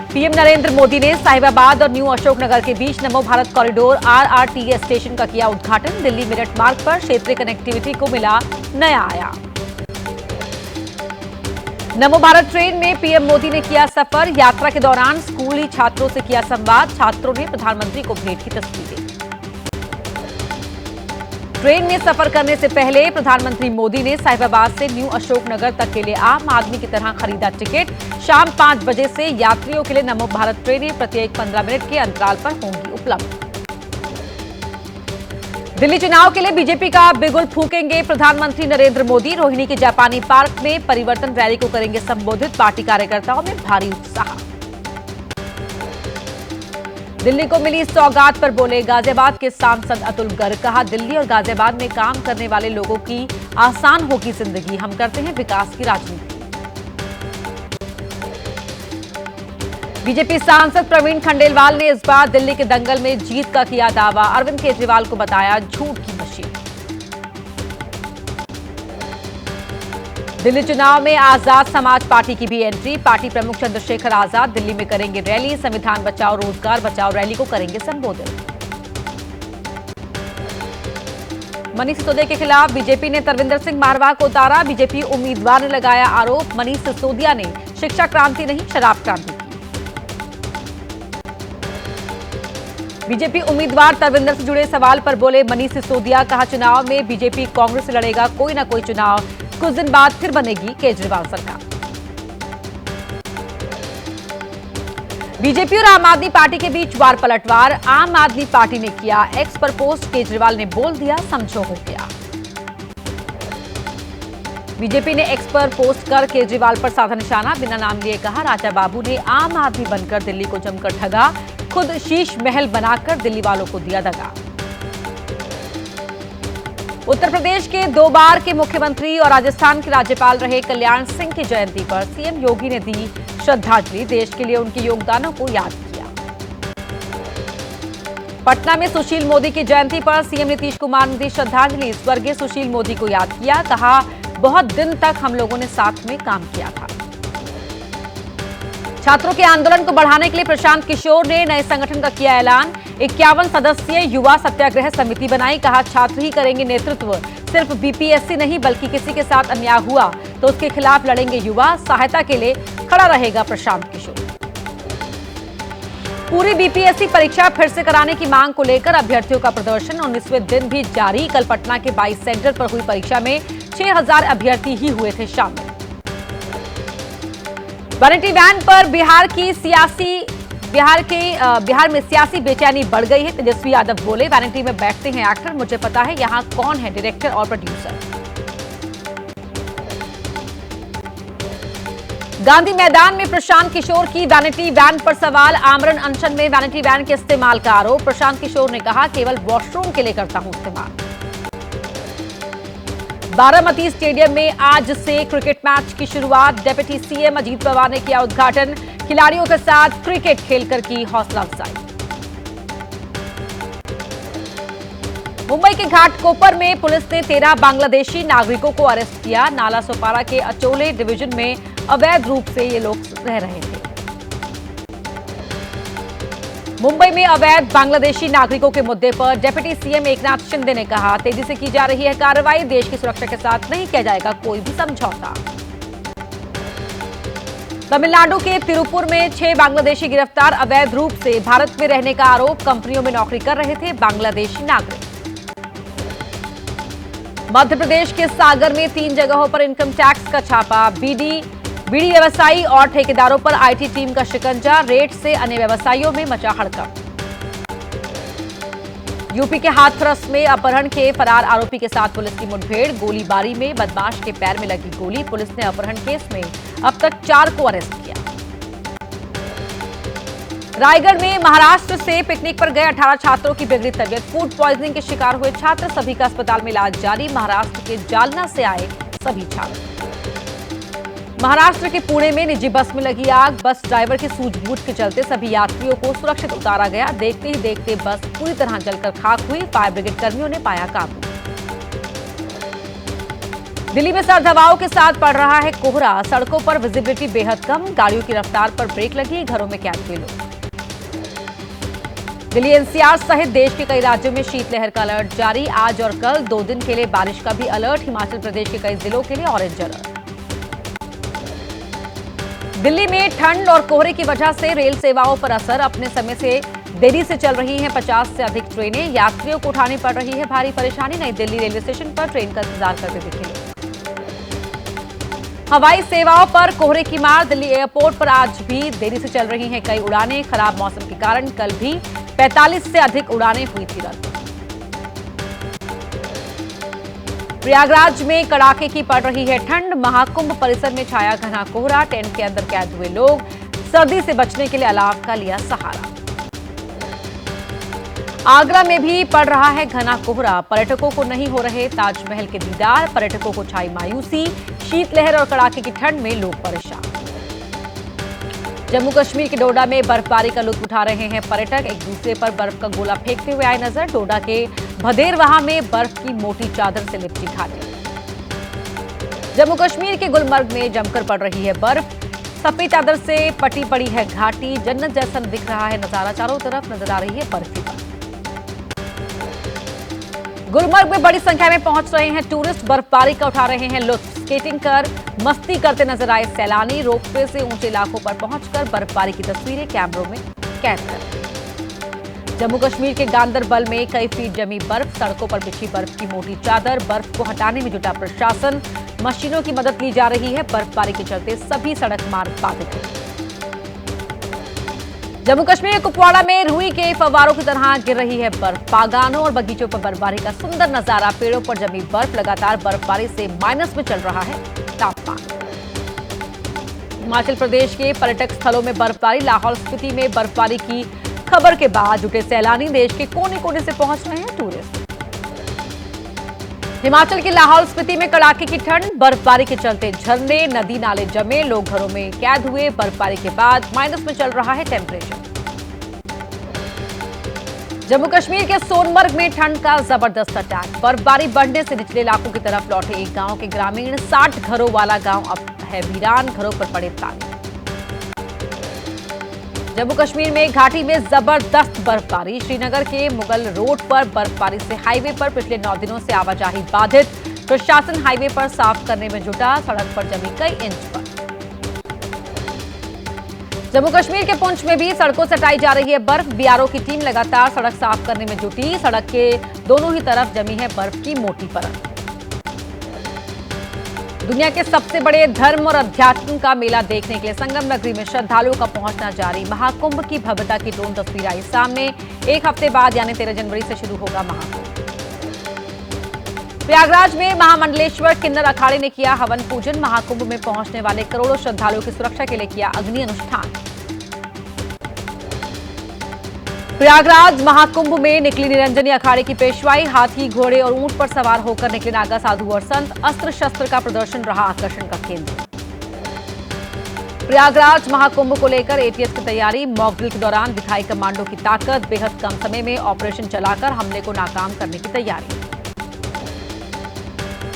PM Narendra Modi ने साहिबाबाद और new Ashoknagar के बीच नमो भारत कॉरिडोर आरआरटीएस स्टेशन का किया उद्घाटन। दिल्ली मेरठ मार्ग पर क्षेत्रीय कनेक्टिविटी को मिला नया आयाम। नमो भारत ट्रेन में पीएम मोदी ने किया सफर। यात्रा के दौरान स्कूली छात्रों से किया संवाद। छात्रों ने प्रधानमंत्री को भेंट की तस्वीरें। ट्रेन में सफर करने से पहले प्रधानमंत्री मोदी ने साहिबाबाद से न्यू अशोकनगर तक के लिए आम आदमी की तरह खरीदा टिकट। शाम 5 बजे से यात्रियों के लिए नमो भारत ट्रेनें प्रत्येक 15 मिनट के अंतराल पर होंगी उपलब्ध। दिल्ली चुनाव के लिए बीजेपी का बिगुल फूकेंगे प्रधानमंत्री नरेंद्र मोदी। रोहिणी के जापानी पार्क में परिवर्तन रैली को करेंगे संबोधित। पार्टी कार्यकर्ताओं में भारी उत्साह। दिल्ली को मिली सौगात पर बोले गाजियाबाद के सांसद अतुल गर्ग। कहा, दिल्ली और गाजियाबाद में काम करने वाले लोगों की आसान होगी जिंदगी। हम करते हैं विकास की राजनीति। बीजेपी सांसद प्रवीण खंडेलवाल ने इस बार दिल्ली के दंगल में जीत का किया दावा। अरविंद केजरीवाल को बताया झूठ की मशीन। दिल्ली चुनाव में आजाद समाज पार्टी की भी एंट्री। पार्टी प्रमुख चंद्रशेखर आजाद दिल्ली में करेंगे रैली। संविधान बचाओ रोजगार बचाओ रैली को करेंगे संबोधित। मनीष सिसोदिया के खिलाफ बीजेपी ने तरविंदर सिंह मारवाह को उतारा। बीजेपी उम्मीदवार ने लगाया आरोप, मनीष सिसोदिया ने शिक्षा क्रांति नहीं शराब क्रांति की। बीजेपी उम्मीदवार तरविंदर से जुड़े सवाल पर बोले मनीष सिसोदिया। कहा, चुनाव में बीजेपी कांग्रेस से लड़ेगा कोई ना कोई चुनाव। कुछ दिन बाद फिर बनेगी केजरीवाल सरकार। बीजेपी और आम आदमी पार्टी के बीच वार पलटवार। आम आदमी पार्टी ने किया एक्स पर पोस्ट। केजरीवाल ने बोल दिया समझो हो गया। बीजेपी ने एक्स पर पोस्ट कर केजरीवाल पर साधा निशाना। बिना नाम लिए कहा, राजा बाबू ने आम आदमी बनकर दिल्ली को जमकर ठगा। खुद शीश महल बनाकर दिल्ली वालों को दिया दगा। उत्तर प्रदेश के 2 बार के मुख्यमंत्री और राजस्थान के राज्यपाल रहे कल्याण सिंह की जयंती पर सीएम योगी ने दी श्रद्धांजलि। देश के लिए उनके योगदानों को याद किया। पटना में सुशील मोदी की जयंती पर सीएम नीतीश कुमार ने दी श्रद्धांजलि। स्वर्गीय सुशील मोदी को याद किया। कहा, बहुत दिन तक हम लोगों ने साथ में काम किया था। छात्रों के आंदोलन को बढ़ाने के लिए प्रशांत किशोर ने नए संगठन का किया ऐलान। 51 सदस्यीय युवा सत्याग्रह समिति बनाई। कहा, छात्र ही करेंगे नेतृत्व। सिर्फ बीपीएससी नहीं बल्कि किसी के साथ अन्याय हुआ तो उसके खिलाफ लड़ेंगे युवा। सहायता के लिए खड़ा रहेगा प्रशांत किशोर। पूरी बीपीएससी परीक्षा फिर से कराने की मांग को लेकर अभ्यर्थियों का प्रदर्शन 19वें दिन भी जारी। कल पटना के 22 सेंटर पर हुई परीक्षा में 6000 अभ्यर्थी ही हुए थे शामिल। वैनिटी वैन पर बिहार में सियासी बेचैनी बढ़ गई है। तेजस्वी यादव बोले, वैनिटी में बैठते हैं एक्टर, मुझे पता है यहां कौन है डायरेक्टर और प्रोड्यूसर। गांधी मैदान में प्रशांत किशोर की वैनिटी वैन पर सवाल। आमरण अनशन में वैनिटी वैन के इस्तेमाल का आरोप। प्रशांत किशोर ने कहा, केवल वॉशरूम के लिए करता हूं इस्तेमाल। बारामती स्टेडियम में आज से क्रिकेट मैच की शुरुआत। डिप्टी सीएम अजीत पवार ने किया उद्घाटन। खिलाड़ियों के साथ क्रिकेट खेलकर की हौसला अफजाई। मुंबई के घाटकोपर में पुलिस ने 13 बांग्लादेशी नागरिकों को अरेस्ट किया। नाला सोपारा के अचोले डिवीजन में अवैध रूप से ये लोग रह रहे थे। मुंबई में अवैध बांग्लादेशी नागरिकों के मुद्दे पर डिप्टी सीएम एकनाथ शिंदे ने कहा, तेजी से की जा रही है कार्रवाई। देश की सुरक्षा के साथ नहीं किया जाएगा कोई भी समझौता। तमिलनाडु के तिरुपुर में 6 बांग्लादेशी गिरफ्तार। अवैध रूप से भारत में रहने का आरोप। कंपनियों में नौकरी कर रहे थे बांग्लादेशी नागरिक। मध्य प्रदेश के सागर में 3 जगहों पर इनकम टैक्स का छापा। बीड़ी व्यवसायी और ठेकेदारों पर आईटी टीम का शिकंजा। रेड से अन्य व्यवसायियों में मचा हड़कंप। यूपी के हाथरस में अपहरण के फरार आरोपी के साथ पुलिस की मुठभेड़। गोलीबारी में बदमाश के पैर में लगी गोली। पुलिस ने अपहरण केस में अब तक 4 को अरेस्ट किया। रायगढ़ में महाराष्ट्र से पिकनिक पर गए 18 छात्रों की बिगड़ी तबीयत। फूड पॉइजनिंग के शिकार हुए छात्र। सभी का अस्पताल में इलाज जारी। महाराष्ट्र के जालना से आए सभी छात्र। महाराष्ट्र के पुणे में निजी बस में लगी आग। बस ड्राइवर की सूझबूझ के चलते सभी यात्रियों को सुरक्षित उतारा गया। देखते ही देखते बस पूरी तरह जलकर खाक हुई। फायर ब्रिगेड कर्मियों ने पाया काबू। दिल्ली में सर्द हवाओं के साथ पड़ रहा है कोहरा, सड़कों पर विजिबिलिटी बेहद कम, गाड़ियों की रफ्तार पर ब्रेक लगी, घरों में कैद हुए लोग। दिल्ली एनसीआर सहित देश के कई राज्यों में शीतलहर का अलर्ट जारी, आज और कल 2 दिन के लिए बारिश का भी अलर्ट, हिमाचल प्रदेश के कई जिलों के लिए ऑरेंज अलर्ट। दिल्ली में ठंड और कोहरे की वजह से रेल सेवाओं पर असर, अपने समय से देरी से चल रही हैं 50 से अधिक ट्रेनें, यात्रियों को उठानी पड़ रही है भारी परेशानी, नई दिल्ली रेलवे स्टेशन पर ट्रेन का इंतजार करते दिखे लोग। हवाई सेवाओं पर कोहरे की मार, दिल्ली एयरपोर्ट पर आज भी देरी से चल रही हैं कई उड़ानें, खराब मौसम के कारण कल भी 45 से अधिक उड़ानें हुई थी रद्द। प्रयागराज में कड़ाके की पड़ रही है ठंड, महाकुंभ परिसर में छाया घना कोहरा, टेंट के अंदर कैद हुए लोग, सर्दी से बचने के लिए अलाव का लिया सहारा। आगरा में भी पड़ रहा है घना कोहरा, पर्यटकों को नहीं हो रहे ताजमहल के दीदार, पर्यटकों को छाई मायूसी, शीतलहर और कड़ाके की ठंड में लोग परेशान। जम्मू कश्मीर के डोडा में बर्फबारी का लुत्फ उठा रहे हैं पर्यटक, एक दूसरे पर बर्फ का गोला फेंकते हुए आए नजर, डोडा के भदेरवाहा में बर्फ की मोटी चादर से लिपटी घाटी। जम्मू कश्मीर के गुलमर्ग में जमकर पड़ रही है बर्फ, सफेद चादर से पटी पड़ी है घाटी, जन्नत जैसा दिख रहा है नजारा, चारों तरफ नजर आ रही है बर्फ ही बर्फ। गुलमर्ग में बड़ी संख्या में पहुंच रहे हैं टूरिस्ट, बर्फबारी का उठा रहे हैं लुत्फ, स्केटिंग कर मस्ती करते नजर आए सैलानी, रोपवे से ऊंचे इलाकों पर पहुंचकर बर्फबारी की तस्वीरें कैमरों में कैद कर। जम्मू कश्मीर के गांदरबल में कई फीट जमी बर्फ, सड़कों पर बिछी बर्फ की मोटी चादर, बर्फ को हटाने में जुटा प्रशासन, मशीनों की मदद ली जा रही है, बर्फबारी के चलते सभी सड़क मार्ग बाधित हैं। जम्मू कश्मीर के कुपवाड़ा में रुई के फव्वारों की तरह गिर रही है बर्फ, बागानों और बगीचों पर बर्फबारी का सुंदर नजारा, पेड़ों पर जमी बर्फ, लगातार बर्फबारी से माइनस में चल रहा है तापमान। हिमाचल प्रदेश के पर्यटक स्थलों में बर्फबारी, लाहौल स्पीति में बर्फबारी की खबर के बाद जुटे सैलानी, देश के कोने कोने से पहुंच रहे हैं टूरिस्ट। हिमाचल के लाहौल स्पीति में कड़ाके की ठंड, बर्फबारी के चलते झरने नदी नाले जमे, लोग घरों में कैद हुए, बर्फबारी के बाद माइनस में चल रहा है टेम्परेचर। जम्मू कश्मीर के सोनमर्ग में ठंड का जबरदस्त अटैक, बर्फबारी बढ़ने से निचले इलाकों की तरफ लौटे एक गांव के ग्रामीण, 60 घरों वाला गांव अब है वीरान, घरों पर पड़े ताले। जम्मू कश्मीर में घाटी में जबरदस्त बर्फबारी, श्रीनगर के मुगल रोड पर बर्फबारी से हाईवे पर पिछले 9 दिनों से आवाजाही बाधित, प्रशासन हाईवे पर साफ करने में जुटा, सड़क पर जमी कई इंच बर्फ। जम्मू कश्मीर के पुंछ में भी सड़कों से हटाई जा रही है बर्फ, बीआरओ की टीम लगातार सड़क साफ करने में जुटी, सड़क के दोनों ही तरफ जमी है बर्फ की मोटी परत। दुनिया के सबसे बड़े धर्म और अध्यात्म का मेला देखने के लिए संगम नगरी में श्रद्धालुओं का पहुंचना जारी, महाकुंभ की भव्यता की ड्रोन तस्वीर आई सामने, एक हफ्ते बाद यानी 13 जनवरी से शुरू होगा महाकुंभ। प्रयागराज में महामंडलेश्वर किन्नर अखाड़े ने किया हवन पूजन, महाकुंभ में पहुंचने वाले करोड़ों श्रद्धालुओं की सुरक्षा के लिए किया अग्नि अनुष्ठान। प्रयागराज महाकुंभ में निकली निरंजनी अखाड़े की पेशवाई, हाथी घोड़े और ऊंट पर सवार होकर निकले नागा साधु और संत, अस्त्र शस्त्र का प्रदर्शन रहा आकर्षण का केंद्र। प्रयागराज महाकुंभ को लेकर एटीएस की तैयारी, मॉक ड्रिल के दौरान दिखाई कमांडो की ताकत, बेहद कम समय में ऑपरेशन चलाकर हमले को नाकाम करने की तैयारी।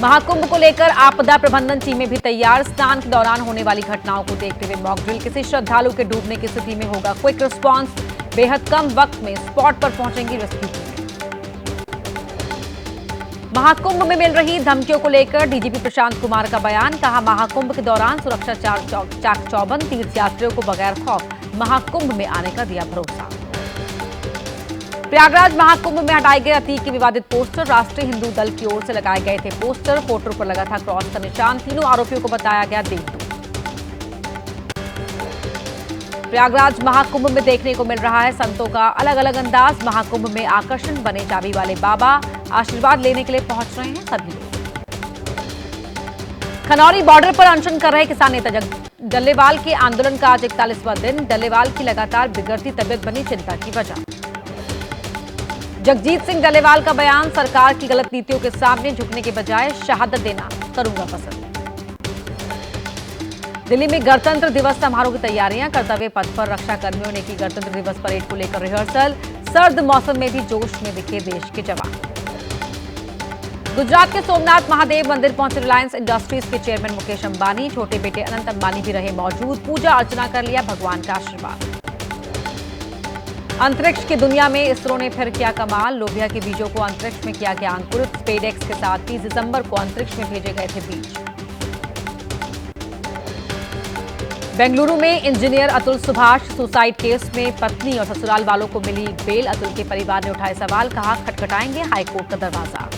महाकुंभ को लेकर आपदा प्रबंधन टीमें भी तैयार, स्नान के दौरान होने वाली घटनाओं को देखते हुए मॉक ड्रिल, किसी श्रद्धालु के डूबने की स्थिति में होगा क्विक रिस्पांस, बेहद कम वक्त में स्पॉट पर पहुंचेंगी रेस्क्यू टीमें। महाकुंभ में मिल रही धमकियों को लेकर डीजीपी प्रशांत कुमार का बयान, कहा महाकुंभ के दौरान सुरक्षा चाक चौबंद, तीर्थ यात्रियों को बगैर खौफ महाकुंभ में आने का दिया भरोसा। प्रयागराज महाकुंभ में हटाए गए अतीक के विवादित पोस्टर, राष्ट्रीय हिंदू दल की ओर से लगाए गए थे पोस्टर, पोस्टर पर लगा था क्रॉस का निशान, तीनों आरोपियों को बताया गया देवदूत। प्रयागराज महाकुंभ में देखने को मिल रहा है संतों का अलग अलग अंदाज, महाकुंभ में आकर्षण बने चाबी वाले बाबा, आशीर्वाद लेने के लिए पहुंच रहे हैं सभी लोग। खनौरी बॉर्डर पर अनशन कर रहे किसान नेता डल्लेवाल के आंदोलन का आज 41वां दिन, डल्लेवाल की लगातार बिगड़ती तबियत बनी चिंता की वजह। जगजीत सिंह डल्लेवाल का बयान, सरकार की गलत नीतियों के सामने झुकने के बजाय शहादत देना करूंगा पसंद। दिल्ली में गणतंत्र दिवस समारोह की तैयारियां, कर्तव्य पथ पर रक्षा कर्मियों ने की गणतंत्र दिवस परेड को लेकर रिहर्सल, सर्द मौसम में भी जोश में दिखे देश के जवान। गुजरात के सोमनाथ महादेव मंदिर पहुंचे रिलायंस इंडस्ट्रीज के चेयरमैन मुकेश अंबानी। छोटे बेटे अनंत अंबानी भी रहे मौजूद। पूजा अर्चना कर लिया भगवान का आशीर्वाद। अंतरिक्ष की दुनिया में इसरो ने फिर किया कमाल। लोबिया के बीजों को अंतरिक्ष में किया गया अंकुरित। स्पेसएक्स के साथ 30 दिसंबर को अंतरिक्ष में भेजे गए थे बीज। बेंगलुरु में engineer Atul Subhash suicide case में पत्नी और ससुराल वालों को मिली बेल। अतुल के परिवार ने उठाए सवाल, कहा खटखटाएंगे हाईकोर्ट का दरवाजा।